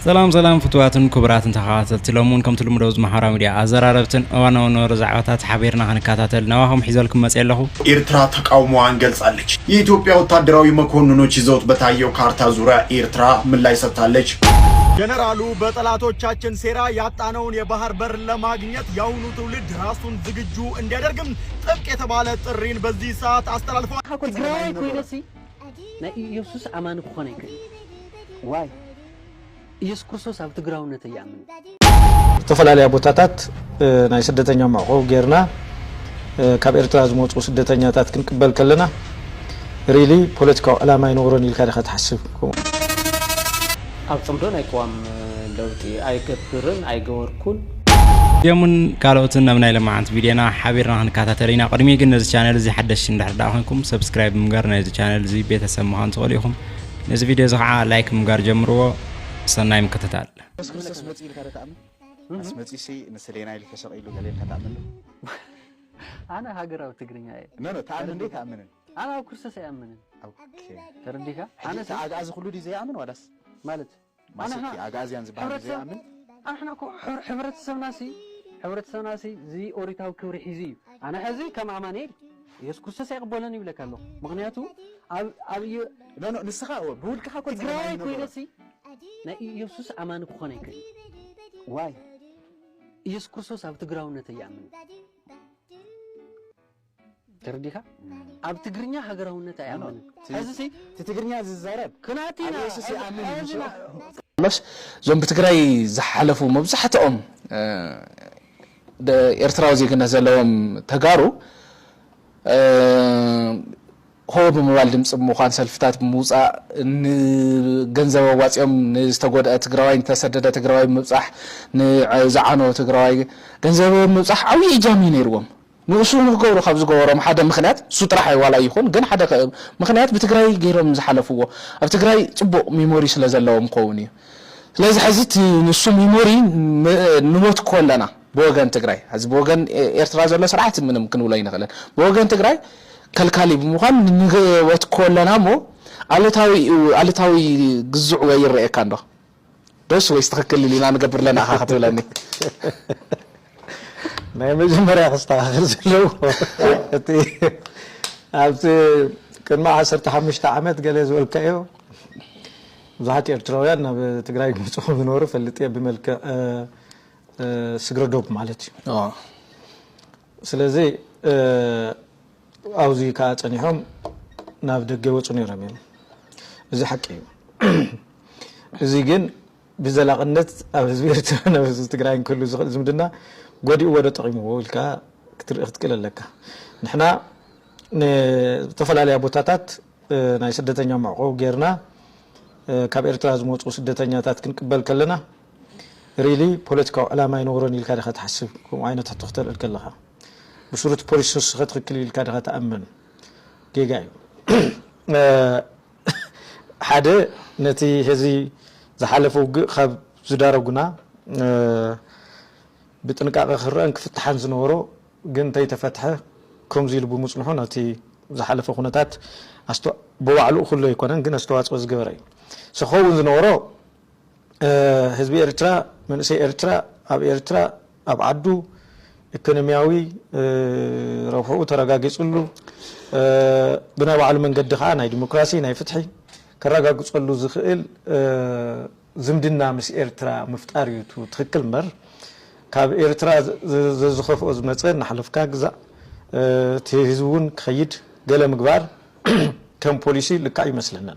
سلام فتواتن كبراتن تخاتلت لمون كم تلمدوز محرا ميديا ازراربتن وانا ونور زعواتات حبيرنا هنكاتاتل نواهم حيزلكم مصيلهو ኤርትራ ተቃውሞዋን ገልጻለች። የኢትዮጵያ ወታደራዊ መኮንኖች ይዘውት በታየው ካርታ ዙሪያ ኤርትራ ምን ላይ ሰጥታለች? ጀነራሉ በጠላቶቻችን ሴራ ያጣነውን የባህር በር ለማግኘት ያሁኑ ትውልድ ራሱን ዝግጁ እንዲያደርግም ጥብቅ የተባለ ጥሪን በዚህ ሰዓት አስተላልፈዋል። ትግራይ ኮይነሲ ኢየሱስ አማን ኮነ ይከ ዋይ ኢየሱስ ክርስቶስ ኣብ ትግራውነት ያምን ተፈላልያ ቦታታት ናይ ስደተኛ ማቆ ጌርና ካብ ኤርትራ ዝመጹ ስደተኛታት ክንቅበል ከለና ሪሊ ፖለቲካው ዓላማ ይኖረን ኢልካ ዲኻ ተሐስብ ኣብ ጽምዶን ኣይቋም ለውጢ ኣይገብርን ኣይገወርኩን يومن كالوتن نبنا لمعنت فيديونا حبيرنا هنكاتاترينا قدمي قلنا زي channel زي حدش ندحداكم سبسكرايب مقارنة زي channel زي بيت سموهان تقوليهم نزي فيديو زغعا لايك مقار جمرو سناي مكتتال اسمتي شيء نسلينا اللي كشرعي له قال لك تعمل انا هاجر تقرينيا نو تعمل ليه تامن انا كرسس يامن اوكي ترديها انا اغاز كله دي زي يامن وداس مالت انا اغاز ينزبان زي يامن احنا حبرت سناسي زي اوريتاو كوري حزي انا حزي كما عمانيل يس كرسس يقبلني بلك الله مغنياتو ابي نو نسخه بقولك حكو تግራይ ኮይነሲ ናይ ኢየሱስ አማን ኮነ ይከ ዋይ ኢየሱስ ክርስቶስ ኣብ ትግራውነት ያምን ተርዲኻ ኣብ ትግርኛ ሃገራውነት ያምን እዚ ትግርኛ ዝዛረብ ክናቲና ኢየሱስ ያምን لش زوم بتግራይ زحلفو مبزحتهم ኤርትራው ዜግነት ዘለዎም ተጋሩ هو بموال دمص مخان سلفتات بموصا ገንዘብ ዋጽዮም ንስተጎደ ትግራዋይ ተሰደደ ትግራዋይ ምብጻሕ ንዛዓኖ ትግራዋይ ገንዘብ ምብጻሕ አዊ ኢጃሚ ነይርዎም ንሱ ንገበሩ ካብ ዝገበሮም ሓደ ምኽንያት ሱጥራሕ አይዋላ ይኹን ግን ሓደ ምኽንያት በትግራይ ገይሮም ዝሓለፍዎ ኣብ ትግራይ ጽቡቕ ሜሞሪ ስለ ዘለዎም ኮውን እዩ ስለዚህ ሕዝት ንሱ ሜሞሪ ንሞት ኮለና በወገን ትግራይ ሕዝ በወገን ኤርትራ ዘሎ ስርዓት ምንም ክንብሎ ይነኸለን በወገን ትግራይ كالكالي بمخان نغوت كلنا مو علتاوي جزء غير رأيكانه بس ويستخكل لي أنا نقبر لنا حاجة ولاني ما يمجن مريح استاخر زلو أبتي كان ما عصرت حمشت عمد قال يزول كايو زهات إرتراويان بتقرأي مسؤول من ورف اللي تيجي بملك سجردوب مالتي سلازي أوزي كاتنيهم نافدق وصني رميم إذا حكي إذا جن بزلاقنت أو زبيرتنا بس تقرأين كل زمدنا قدي وده طعيم وولكا كتير اختكل لك نحنا نتفل على بوتاتات ناي سدتنا معقو غيرنا كابير تلازموت وسدتنا تات كنقبل كلنا ريلي بوليتيكو علامه ينورن الكارخه تحسب وعينه تختار الكلها بصورة بوليس سخط كل الكادر تأمن جيجاي حدا نتي هذي زحلفوا خاب زدارجنا بتنقع خران كفتحان زنورو جن تيتفتحه كم زي اللي بمصلحون نتي زحلفوا خناتات استو بوعلو كله يكونن جن استوات وزجوري سخون زنورو حزب إرترا من سي إرترا أب عدو ኢኮኖሚያዊ ረብሑ ተረጋግጽሉ ብናይ ባዕሉ መንገዲ ኸዓ ናይ ዲሞክራሲ ናይ ፍትሒ ከረጋግጽሉ ዝኽእል ዝምድና ምስ ኤርትራ ምፍጣር እዩ ትክክል መር ካብ ኤርትራ ዝኸፍኦ ዝመጽእ ናሕልፍካ ግዛእ ህዝቡን ክኸይድ ገለ ምግባር ከም ፖሊሲ ልካዕ ይመስለና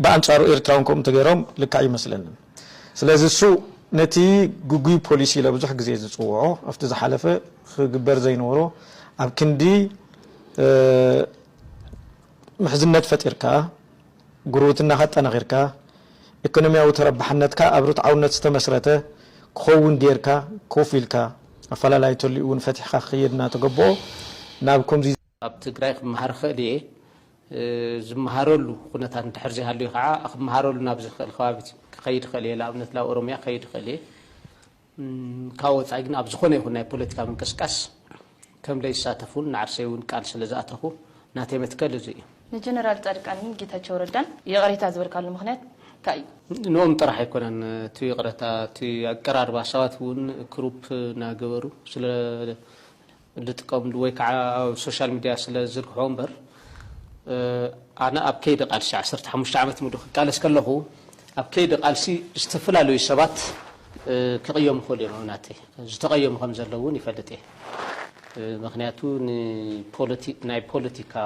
በአንጻሩ ኤርትራውን ከም ተገይሮም ልካዕ ይመስለና ስለዚህ እሱ نتي جوجي بوليسي لبزح جزيز صوعه أفتز حلفة خبر زين ورو أبكندي محزنة فتركا جروتنا حتى أنا غيركا إقتصادية وتربحنتك أبروت عونت استمسرته خون ديركا كوفيلكا فلا لا يتولون فتح خيرنا تجبو نابكم زي أبتقرأ مهارخ ليه زمهارلو كنا تنتحرزي هاللي خاء مهارلو نابز الخوابت خير خليه لا أبنت لا أوروميا خير خليه كاوت عجنا أبزخونه هنا بوليتيكا من كسكاس كم ليس ساتفون نعرسيون كان سلزاته ناتي متكلزي الجنرال طارق علي جيتا تشوردان يغريت ازبر قال مخنات كاي نوم طرح يكونن تي قرتا تي أقرار باشواتون كروب ناجورو سل اللي تقوم دويك على السوشيال ميديا سل زرق عمر أنا أبكيد قال شيء 15 عام مدخل قال اسكله أبكيد قال شيء استفلا له سبات كقيم خلي معناته استقيم خمسة لون يفلته مغنياتون ناي بوليتيكا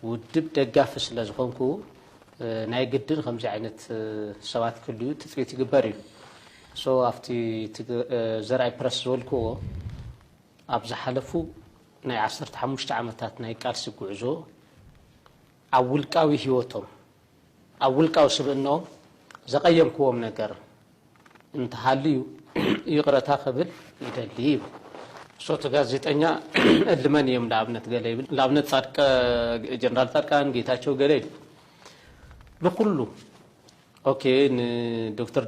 ودب دقافس لازخونكو ناي قدر خمسة عينت سوات كليو تثبيت جباري سو أفتي زرع برس زولكو أبز حلفو ناي 15 عامتات ناي كارس قعزو أول كاوي هيوتهم أول كاو سبنهم زقيم كوم نجار انت حاليو يقرأ تاخبل يدليب صوت غازيتኛ ለማንየም ለአብነት ገለይ ለአብነት ጻድቃ ጀነራል ጻድቃን ጌታቸው ገለይ ለኩሉ ኦኬ ዶክተር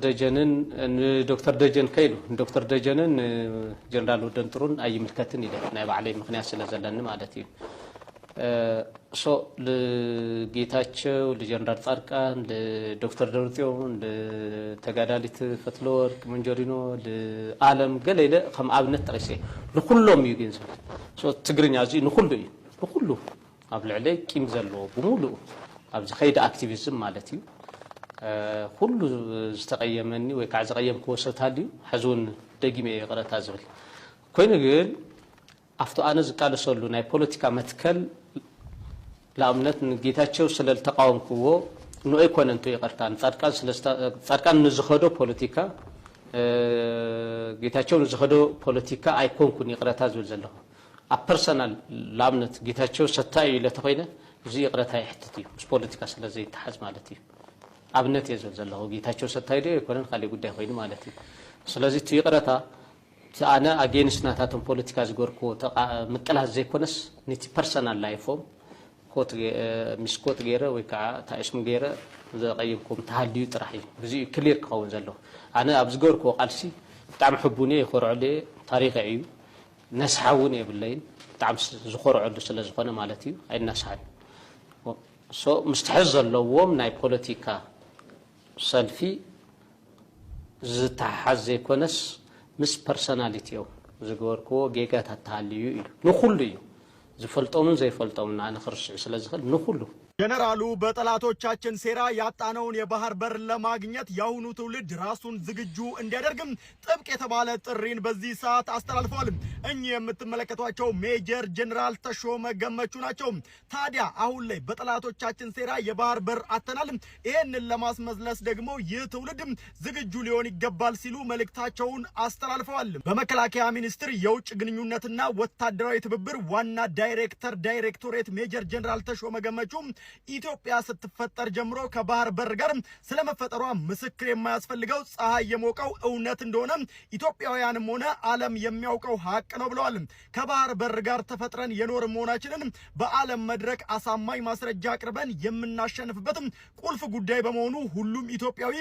ደጀን ከይሉ ዶክተር ደጀንን ጀነራል ወደንጥሩን አይምልከትን ይላል ናይ ባዕለይ ምክንያት ስለዘለን ማለት እዩ ሶ ለጌታቸው ለጀነራል ጻድቃን ለዶክተር ደብረጽዮን ለተጋዳሊት ፈትለወርቅ መንጀሪኖ ለዓለም ገለይለ ከም አብነት ጠቅሴ ለኩሎም ይገንዘ ሶ ትግርኛ እዚ ለኩሉ ኣብ ልዕለይ ቂም ዘሎ ብሙሉ ኣብዚ ኸይደ አክቲቪዝም ማለት እዩ ኩሉ ዝተቀየመኒ ወይ ከዓ ዝቀየምክዎ ሰብ ታልዩ ሕዙን ደጊመ የቀረታ ዝብል ኮይኑ ግን አፍቶ አነ ዝቃለሰሉ ናይ ፖለቲካ መትከል ለአምነት ጌታቸው ስለልተቃወምክዎ ነው ኢኮኖንቶ ይቀርታን ጻድቃን ንዝኸዶ ፖለቲካ ጌታቸው ንዝኸዶ ፖለቲካ አይኮንኩን ይቅረታ ዝብል ዘለዎ ፐርሰናል ለአምነት ጌታቸው ሰታይ ለተኾይነ እዚ ይቅረታ ይሕትት እዩ ምስ ፖለቲካ ስለዘይ ተሓዝ ማለት እዩ አብነት የዝብል ዘለዎ ጌታቸው ሰታይ ደ ኢኮኖን ካሊ ጉዳይ ኮይኑ ማለት እዩ ስለዚህ ይቅረታ أنا أجينس ناتاتهم بوليتيكا زغوركو مقلاس زيكونس نيتي بيرسونال لايفهم كوت مش كوت غيره ويكا تايسم غيره زقيمكم تحديو طرحي بزي كلير كون زلو انا ابزغوركو قالسي بتاع حبوني يخرعلي تاريخ عيو نسحاوني بالليل بتاع زخرعلو سلازخونه مالتي اي نسحان سو مستحز اللوم ناي بوليتيكا سلفي زتحز زيكونس مس personality زغوركو ጌጋታ ታልዩ እዩ ንኹሉ እዩ ዝፈልጦምን ዘይፈልጦምን አነ خرش ስለዚህ ንኹሉ ጀነራሉ በጠላቶቻችን ሴራ ያጣነውን የባህር በር ለማግኘት ያሁኑ ትውልድ ራሱን ዝግጁ እንዲያደርግም ጥብቅ የተባለ ጥሪን በዚህ ሰዓት አስተላልፈዋል። እኚህ የምትመለከቷቸው ሜጀር ጀነራል ተሾመ ገመቹ ናቸው። ታዲያ አሁን ላይ በጠላቶቻችን ሴራ የባህር በር አተናል፣ ይሄንን ለማስመለስ ደግሞ ይህ ትውልድ ዝግጁ ሊሆን ይገባል ሲሉ መልእክታቸውን አስተላልፈዋል። በመከላከያ ሚኒስቴር የውጭ ግንኙነትና ወታደራዊ ትብብር ዋና ዳይሬክቶሬት ሜጀር ጀነራል ተሾመ ገመቹ ኢትዮጵያ ስትፈጠር ጀምሮ ከባህር በር ጋር ስለመፈጠሯ ምስክር የማያስፈልገው ፀሐይ የሞቀው እውነት እንደሆነ ኢትዮጵያውያንም ሆነ ዓለም የሚያውቀው ሀቅ ነው ብለዋል። ከባህር በር ጋር ተፈጥረን የኖር መሆናችንን በዓለም መድረክ አሳማኝ ማስረጃ አቅርበን የምናሸንፍበት ቁልፍ ጉዳይ በመሆኑ ሁሉም ኢትዮጵያዊ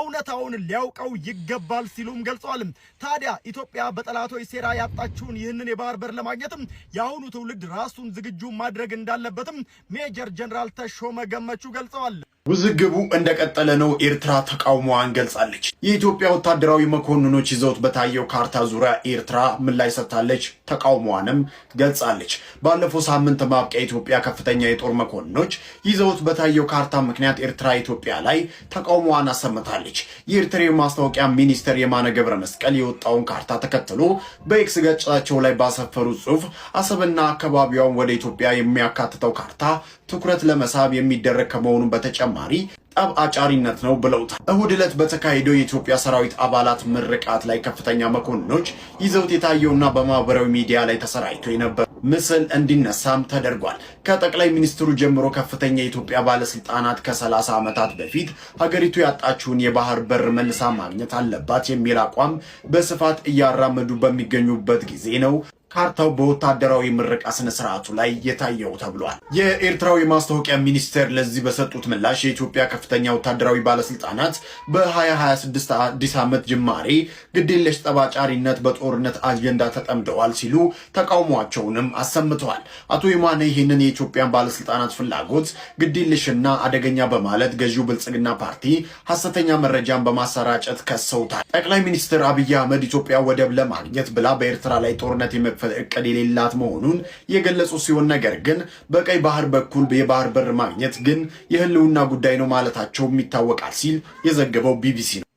እውነታውን ሊያውቀው ይገባል ሲሉም ገልጸዋል። ታዲያ ኢትዮጵያ በጠላቶች ሴራ ያጣችውን ይህንን የባህር በር ለማግኘት ያሁኑ ትውልድ ራሱን ዝግጁ ማድረግ እንዳለበትም ሜጀር ጀነራል ተሾመ ገመቹ ገልጸዋል። ውዝግቡ እንደቀጠለ ነው። ኤርትራ ተቃውሞዋን ገልጻለች። የኢትዮጵያ ወታደራዊ መኮንኖች ይዘውት በታየው ካርታ ዙሪያ ኤርትራ ምላሽ ሰጥታለች፣ ተቃውሞዋንም ገልጻለች። ባለፈው ሳምንት ማብቂያ ኢትዮጵያ ከፍተኛ የጦር መኮንኖች ይዘውት በታየው ካርታ ምክንያት ኤርትራ ኢትዮጵያ ላይ ተቃውሞዋን አሰምታለች። የኤርትራ ማስታወቂያ ሚኒስትር የማነ ገብረ መስቀል የወጣውን ካርታ ተከትሎ በኤክስ ገጻቸው ላይ ባሰፈሩት ጽሑፍ አሰብና አካባቢዋን ወደ ኢትዮጵያ የሚያካትተው ካርታ ትኩረት ለመሳብ የሚደረግ ከመሆኑ በተጨማሪ ጠብ አጫሪነት ነው ብለውታል። እሁድ ዕለት በተካሄደው የኢትዮጵያ ሰራዊት አባላት ምርቃት ላይ ከፍተኛ መኮንኖች ይዘውት የታየውና በማህበራዊ ሚዲያ ላይ ተሰራጭቶ የነበረ ምስል እንዲነሳም ተደርጓል። ከጠቅላይ ሚኒስትሩ ጀምሮ ከፍተኛ የኢትዮጵያ ባለስልጣናት ከ30 ዓመታት በፊት ሀገሪቱ ያጣችውን የባህር በር መልሳ ማግኘት አለባት የሚል አቋም በስፋት እያራመዱ በሚገኙበት ጊዜ ነው ካርታው በወታደራዊ ምረቃ ስነ ስርዓቱ ላይ የታየው ተብሏል። የኤርትራው የማስታወቂያ ሚኒስቴር ለዚህ በሰጡት ምላሽ የኢትዮጵያ ከፍተኛ ወታደራዊ ባለስልጣናት በ2026 አዲስ ዓመት ጅማሬ ግዴለሽ ጠባጫሪነት በጦርነት አጀንዳ ተጠምደዋል ሲሉ ተቃውሟቸውንም አሰምተዋል። አቶ የማነ ይህንን የኢትዮጵያን ባለስልጣናት ፍላጎት ግዴለሽና አደገኛ በማለት ገዢው ብልጽግና ፓርቲ ሐሰተኛ መረጃን በማሰራጨት ከሰውታል። ጠቅላይ ሚኒስትር አብይ አህመድ ኢትዮጵያ ወደብ ለማግኘት ብላ በኤርትራ ላይ ጦርነት የመክፈት እቅድ የሌላት መሆኑን የገለጹ ሲሆን ነገር ግን በቀይ ባህር በኩል የባህር በር ማግኘት ግን የህልውና ጉዳይ ነው ማለታቸውም ይታወቃል ሲል የዘገበው ቢቢሲ ነው።